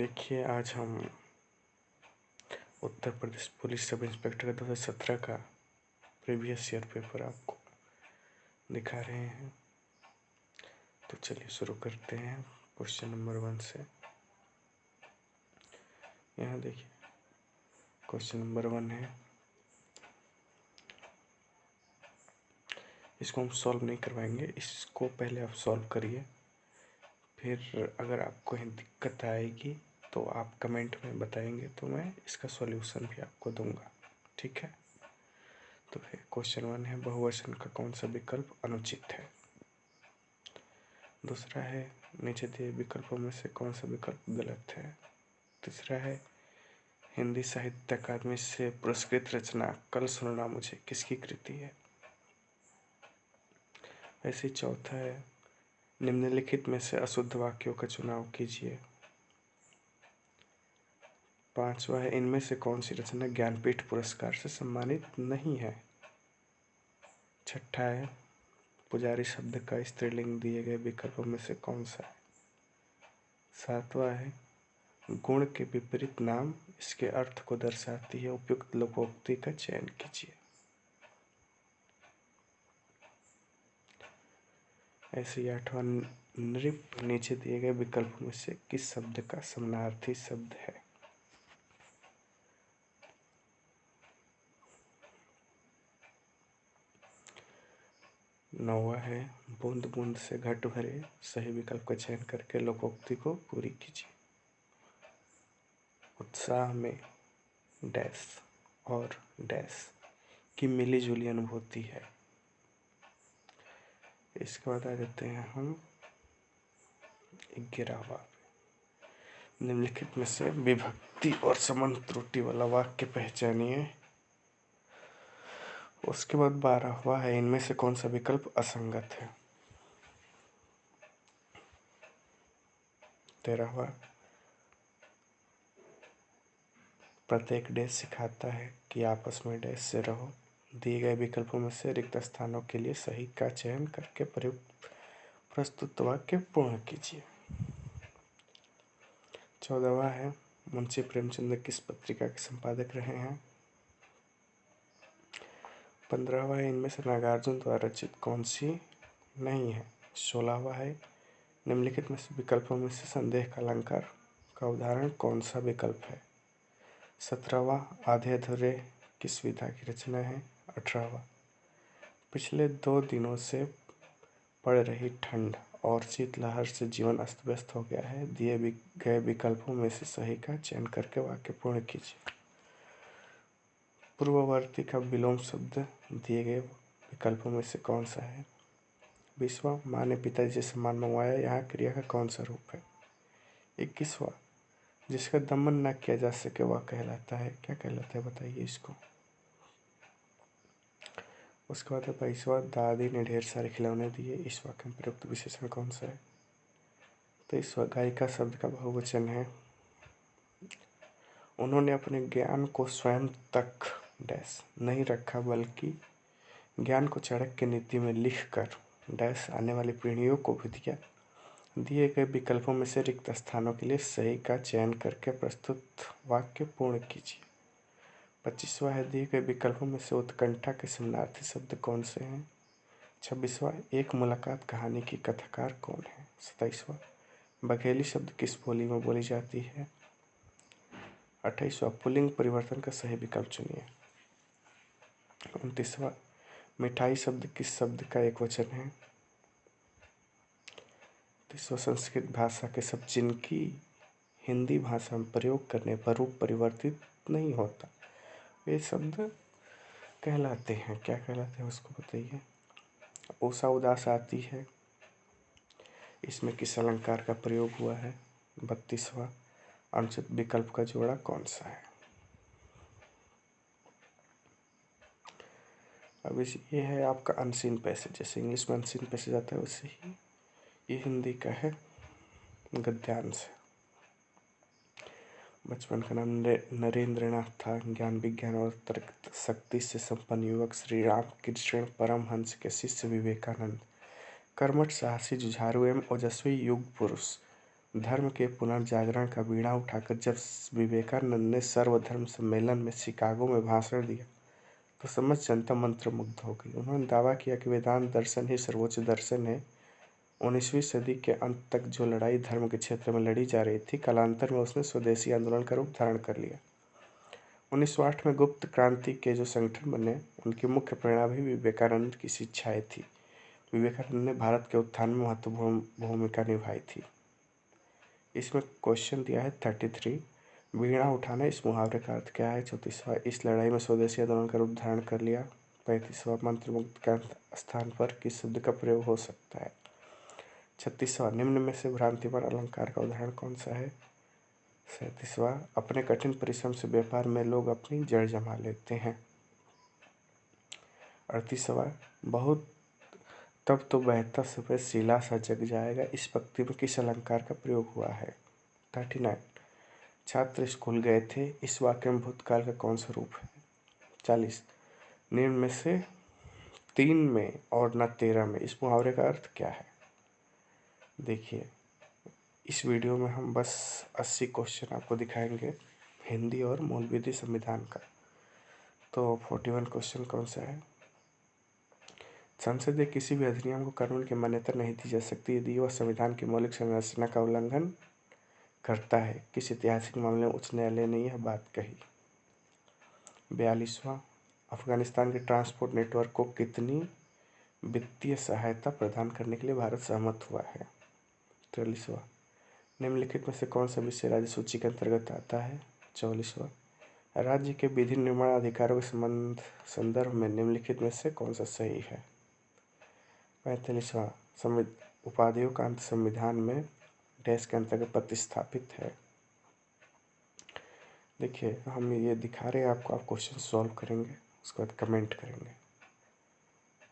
देखिए, आज हम Uttar Pradesh police sub inspector का 2017 का प्रीवियस ईयर पेपर आपको दिखा रहे हैं। तो चलिए शुरू करते हैं क्वेश्चन नंबर 1 से। यहाँ देखिए, क्वेश्चन नंबर 1 है। इसको हम सॉल्व नहीं करवाएंगे, इसको पहले आप सॉल्व करिए, फिर अगर आपको दिक्कत आएगी तो आप कमेंट में बताएंगे तो मैं इसका सॉल्यूशन भी आपको दूंगा, ठीक है। तो फिर क्वेश्चन 1 है, बहुवचन का कौन सा विकल्प अनुचित है। दूसरा है, नीचे दिए विकल्पों में से कौन सा विकल्प गलत है। तीसरा है, हिंदी साहित्य अकादमी से पुरस्कृत रचना कल सुनना मुझे किसकी कृति है। ऐसे ही चौथा है, निम्नलिखित में से अशुद्ध वाक्यों का चुनाव कीजिए। पांचवा है, इनमें से कौन सी रचना ज्ञानपीठ पुरस्कार से सम्मानित नहीं है। छठा है, पुजारी शब्द का स्त्रीलिंग दिए गए विकल्पों में से कौन सा है। सातवां है, गुण के विपरीत नाम इसके अर्थ को दर्शाती है, उपयुक्त लोकोक्ति का चयन कीजिए। ऐसे ही आठवां, नृप नीचे दिए गए विकल्पों में से किस शब्द का समानार्थी शब्द है। नौवां है, बूंद बूंद से घट भरे सही विकल्प का चयन करके लोकोक्ति को पूरी कीजिए। उत्साह में डैश और डैश की मिली जुली अनुभूति है। इसके बाद आ जाते हैं हम 11वां, निम्नलिखित में से विभक्ति और संबंध त्रुटि वाला वाक्य पहचानिए। उसके बाद 12वां है, इनमें से कौन सा विकल्प असंगत है। 13वां, प्रत्येक डैश सिखाता है कि आपस में डैश से रहो। दिए गए विकल्पों में से रिक्त स्थानों के लिए सही का चयन करके प्रयुक्त प्रस्तुत वाक्य पूर्ण कीजिए। 14वां है, मुंशी प्रेमचंद किस पत्रिका के संपादक रहे हैं। 15वां है, इनमें से नागार्जुन द्वारा रचित कौन सी नहीं है। 16वां है, निम्नलिखित में से विकल्पों में से संदेह का अलंकार का उदाहरण कौन सा विकल्प है। 17वां, आधे अधूरे किस विधा की रचना है। 18वां, पिछले 2 दिनों से पड़ रही ठंड और शीतलहर से जीवन अस्त व्यस्त हो गया है। दिए गए विकल्पों में से सही का चयन करके वाक्य पूर्ण कीजिए। पूर्ववर्ती का विलोम शब्द दिए गए विकल्पों में से कौन सा है। 20वां, माँ ने पिताजी से सामान मंगवाया, यहाँ क्रिया का कौन सा रूप है। 21वां, जिसका दमन न किया जा सके वह कहलाता है, क्या कहलाता है बताइए इसको। उसके बाद 22वां, दादी ने ढेर सारे खिलौने दिए, इस वाक्य में प्रयुक्त विशेषण कौन सा है। 23वां, गायिका शब्द का बहुवचन है। उन्होंने अपने ज्ञान को स्वयं तक डैश नहीं रखा, बल्कि ज्ञान को चाणक्य की नीति में लिख कर डैश आने वाली पीढ़ियों को भी दिया। दिए गए विकल्पों में से रिक्त स्थानों के लिए सही का चयन करके प्रस्तुत वाक्य पूर्ण कीजिए। 25वां है, दिए गए विकल्पों में से उत्कंठा के समानार्थी शब्द कौन से हैं। 26वां, एक मुलाकात कहानी की कथाकार कौन है। 27वां, बघेली शब्द किस बोली में बोली जाती है। 28वां, पुल्लिंग परिवर्तन का सही विकल्प चुनिए। 29वां, मिठाई शब्द किस शब्द का एक वचन है। 30वां, संस्कृत भाषा के शब्द जिनकी हिंदी भाषा में प्रयोग करने पर रूप परिवर्तित नहीं होता, वे शब्द कहलाते हैं, क्या कहलाते हैं उसको बताइए। उषा उदास आती है, इसमें किस अलंकार का प्रयोग हुआ है। 32वां, अनुचित विकल्प का जोड़ा कौन सा है। अब ये है आपका अनसीन पैसेज, जैसे इंग्लिश में अनसीन पैसेज आता है वैसे ही ये हिंदी का है गद्यांश। बचपन का नाम नरेंद्र नाथ था। ज्ञान विज्ञान और तर्क शक्ति से संपन्न युवक श्री रामकृष्ण परमहंस के शिष्य विवेकानंद कर्मठ साहसी जुझारू एवं ओजस्वी युग पुरुष धर्म के पुनर्जागरण का बीड़ा उठाकर जब विवेकानंद ने सर्वधर्म सम्मेलन में शिकागो में भाषण दिया तो समझ जनता मंत्रमुग्ध हो गई। उन्होंने दावा किया कि वेदांत दर्शन ही सर्वोच्च दर्शन है। 19वीं सदी के अंत तक जो लड़ाई धर्म के क्षेत्र में लड़ी जा रही थी, कालांतर में उसने स्वदेशी आंदोलन का रूप धारण कर लिया। 1908 में गुप्त क्रांति के जो संगठन बने, उनकी मुख्य प्रेरणा भी विवेकानंद की शिक्षाएं थी। विवेकानंद ने भारत के उत्थान में महत्वपूर्ण भूमिका निभाई थी। इसमें क्वेश्चन दिया है 33, बीड़ा उठाना, इस मुहावरे का अर्थ क्या है? 34वां, इस लड़ाई में स्वदेशी आंदोलन का रूप धारण कर लिया। 35वां, मंत्रमुग्ध के स्थान पर किस शब्द का प्रयोग हो सकता है? 36वां, निम्न में से भ्रांतिमान अलंकार का उदाहरण कौन सा है? 37वां, अपने कठिन परिश्रम से व्यापार में लोग अपनी जड़ जमा लेते हैं। 38वां, बहुत तब तो बहता सफेद सीला सा जग जाएगा, इस पंक्ति में किस अलंकार का प्रयोग हुआ है? 39, छात्र स्कूल गए थे, इस वाक्य में भूतकाल का कौन सा रूप है? 40, निम्न में से 3 में और न 13 में, इस मुहावरे का अर्थ क्या है? देखिए, इस वीडियो में हम बस 80 क्वेश्चन आपको दिखाएंगे हिंदी और मौलविदी संविधान का। तो 41 क्वेश्चन कौन सा है? संसदीय किसी भी अधिनियम को कानून की मान्यता नहीं दी जा सकती यदि वह संविधान की मौलिक संरचना का उल्लंघन करता है। किस ऐतिहासिक मामले में उच्च न्यायालय ने यह बात कही? 42वां, अफगानिस्तान के ट्रांसपोर्ट नेटवर्क को कितनी वित्तीय सहायता प्रदान करने के लिए भारत सहमत हुआ है? 43वां, निम्नलिखित में से कौन सा विषय राज्य सूची के अंतर्गत आता है? 44वां, राज्य के विधि निर्माण अधिकारों के संदर्भ में निम्नलिखित में से कौन सा सही है? 45वां, उपाधियों का अंत संविधान में डैश के अंतर्गत प्रतिस्थापित है। देखिए, हम ये दिखा रहे हैं आपको, आप क्वेश्चन सॉल्व करेंगे, उसके बाद कमेंट करेंगे।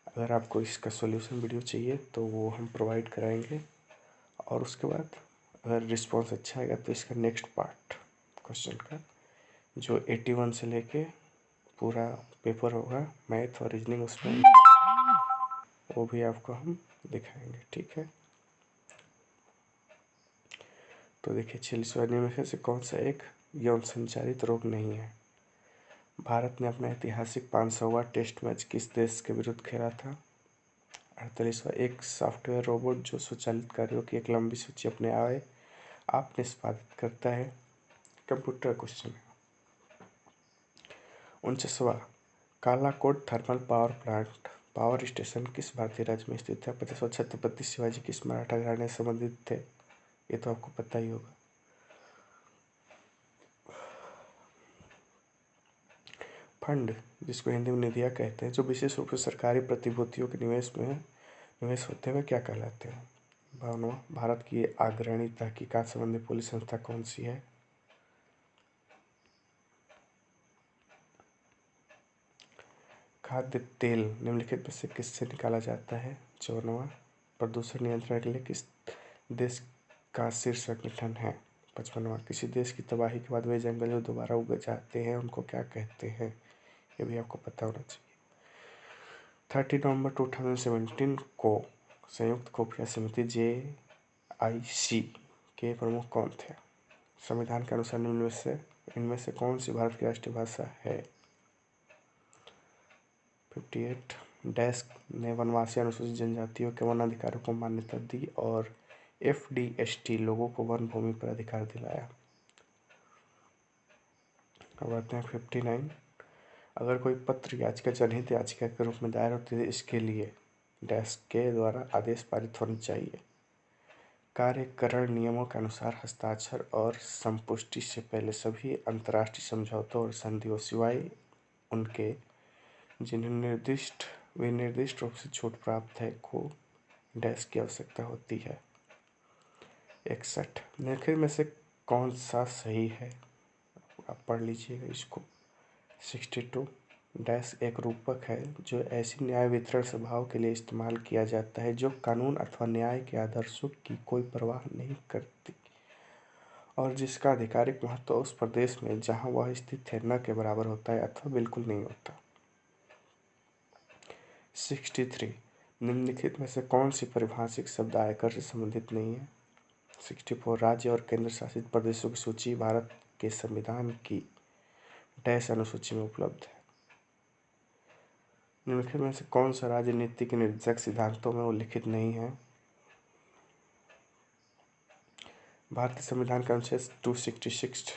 अगर आपको इसका सॉल्यूशन वीडियो चाहिए तो वो हम प्रोवाइड कराएंगे, और उसके बाद अगर रिस्पॉन्स अच्छा आएगा तो इसका नेक्स्ट पार्ट क्वेश्चन का जो 81 से लेके पूरा पेपर होगा, मैथ और रीजनिंग, उसमें वो भी आपको हम दिखाएंगे। ठीक है, तो देखिए 46वां, में से कौन सा एक यौन संचारित रोग नहीं है? भारत ने अपना ऐतिहासिक 500वां टेस्ट मैच किस देश के विरुद्ध खेला था? 48वां, एक सॉफ्टवेयर रोबोट जो स्वचालित कार्यों की एक लंबी सूची अपने आप निष्पादित करता है। कंप्यूटर क्वेश्चन है। 49वां, कालाकोट थर्मल पावर स्टेशन किस भारतीय राज्य में स्थित है? 50वां, छत्रपति शिवाजी किस मराठा घराने से संबंधित थे? ये तो आपको पता ही होगा। फंड, जिसको हिंदी में निधिया कहते हैं, जो विशेष रूप से सरकारी प्रतिभूतियों के निवेश होते हुए क्या कहलाते हैं? 52वां, भारत की अग्रणी तहकीकात संबंधी पुलिस संस्था कौन सी है? खाद्य तेल निम्नलिखित में से किससे निकाला जाता है? 54वां, प्रदूषण नियंत्रण के लिए किस देश का शीर्ष संगठन है? 55वां, किसी देश की तबाही के बाद वे जंगल जो दोबारा उग जाते हैं उनको क्या कहते हैं? ये भी आपको पता होना चाहिए। 30 नवंबर 2017 को संयुक्त खुफिया समिति JIC के प्रमुख कौन थे? संविधान के अनुसार इनमें से कौन सी भारत की राष्ट्रीय भाषा है? 58, डैश ने वनवासी अनुसूचित जनजातियों के वन अधिकारों को मान्यता दी और FDST लोगों को वन भूमि पर अधिकार दिलाया। अब आते हैं 59, अगर कोई पत्र याचिका जनहित याचिका के रूप में दायर होती है इसके लिए डैश के द्वारा आदेश पारित होना चाहिए। कार्यकरण नियमों के अनुसार हस्ताक्षर और संपुष्टि से पहले सभी अंतर्राष्ट्रीय समझौतों और संधियों सिवाय उनके जिन्हें निर्दिष्ट रूप से छूट प्राप्त है को डैश की आवश्यकता होती है। 61, निम्नलिखित में से कौन सा सही है? आप पढ़ लीजिएगा इसको। 62, डैश एक रूपक है जो ऐसी न्याय वितरण स्वभाव के लिए इस्तेमाल किया जाता है जो कानून अथवा न्याय के आदर्शों की कोई परवाह नहीं करती और जिसका आधिकारिक महत्व उस प्रदेश में जहां वह स्थित है न के बराबर होता है अथवा बिल्कुल नहीं होता। 63, निम्नलिखित में से कौन सी परिभाषिक शब्द आयकर से संबंधित नहीं है? 64 राज्य और केंद्र शासित प्रदेशों की सूची भारत के संविधान की डैश अनुसूची में उपलब्ध है। निम्नलिखित में से कौन सा राज्य नीति के निर्देशक सिद्धांतों में उल्लिखित नहीं है? भारतीय संविधान के अनुच्छेद 266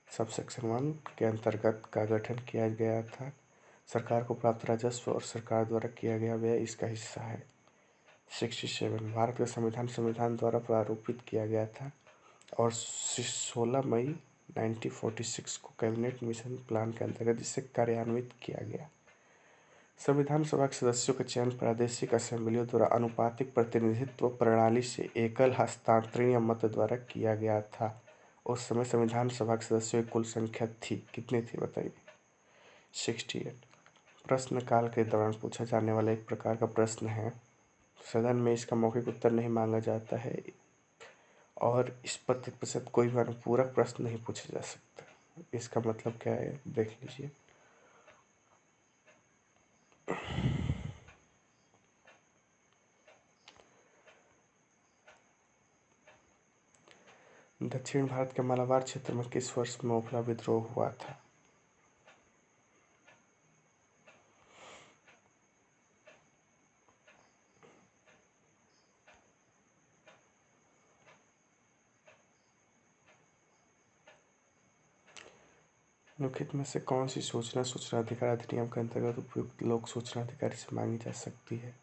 सबसेक्शन 1 के अंतर्गत का गठन किया गया था। सरकार को प्राप्त राजस्व और सरकार द्वारा किया गया व्यय इसका हिस्सा है। 67 भारत का संविधान संविधान द्वारा प्रारूपित किया गया था और 16 मई 1946 को कैबिनेट मिशन प्लान के अंतर्गत इसे कार्यान्वित किया गया। संविधान सभा के सदस्यों का चयन प्रादेशिक असेंबलियों द्वारा अनुपातिक प्रतिनिधित्व प्रणाली से एकल हस्तांतरणीय मत द्वारा किया गया था। उस समय संविधान सभा के सदस्यों की कुल संख्या थी, कितनी थी बताइए? 68 प्रश्नकाल के दौरान पूछा जाने वाला एक प्रकार का प्रश्न है। सदन में इसका मौखिक उत्तर नहीं मांगा जाता है और इस पर तत्पश्चात कोई भी अनुपूरक प्रश्न नहीं पूछा जा सकता। इसका मतलब क्या है, देख लीजिए। दक्षिण भारत के मालाबार क्षेत्र में किस वर्ष मोपला विद्रोह हुआ था? निम्नलिखित में से कौन सी सूचना अधिकार अधिनियम के अंतर्गत उपयुक्त लोक सूचना अधिकारी से मांगी जा सकती है?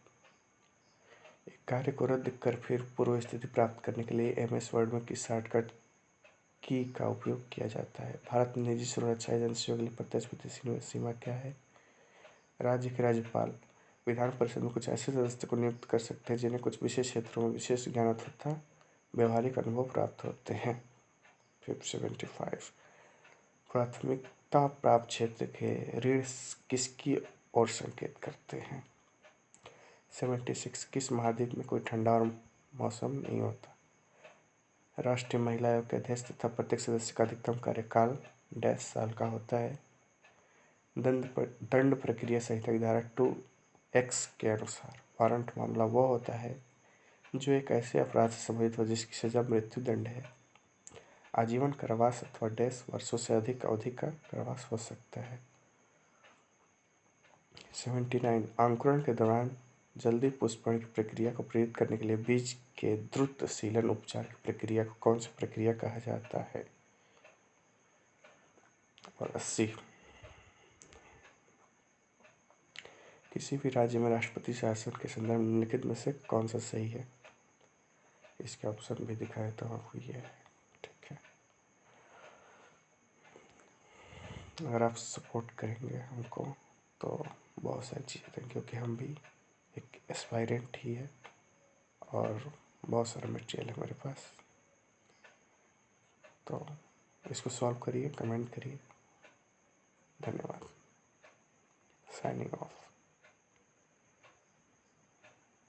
एक कार्य को रद्द कर फिर पूर्व स्थिति प्राप्त करने के लिए MS वर्ड में किस शॉर्टकट की का उपयोग किया जाता है? भारत में निजी सुरक्षा एजेंसियों के लिए प्रत्यक्ष वित्तीय सीमा क्या है? राज्य के राज्यपाल विधान परिषद में कुछ ऐसे सदस्य को नियुक्त कर सकते हैं जिन्हें कुछ विशेष क्षेत्रों में विशेष ज्ञान तथा व्यवहारिक अनुभव प्राप्त होते हैं। 75 प्राथमिकता प्राप्त क्षेत्र के ऋण किसकी ओर संकेत करते हैं? 76 किस महाद्वीप में कोई ठंडा और मौसम नहीं होता? राष्ट्रीय महिला आयोग के अध्यक्ष तथा प्रत्येक सदस्य का अधिकतम कार्यकाल डैश साल का होता है। दंड प्रक्रिया संहिता की धारा 2(x) के अनुसार वारंट मामला वह होता है जो एक ऐसे अपराध से संबंधित हो जिसकी सजा मृत्यु दंड है। आजीवन कारावास अथवा डैश वर्षों से अधिक अवधि का कारावास हो सकता है। 79 अंकुरण के दौरान जल्दी पुष्पण की प्रक्रिया को प्रेरित करने के लिए बीज के द्रुत सीलन उपचार की प्रक्रिया को कौन सी प्रक्रिया कहा जाता है? और 80 किसी भी राज्य में राष्ट्रपति शासन के संदर्भ में निम्नलिखित में से कौन सा सही है? इसके ऑप्शन भी दिखाए तो आपको ये है, ठीक है। अगर आप सपोर्ट करेंगे हमको तो बहुत सारी चीज़ें देंगे, क्योंकि हम भी एक एस्पायरेंट ही है और बहुत सारा मटेरियल है मेरे पास। तो इसको सॉल्व करिए, कमेंट करिए। धन्यवाद। Signing off.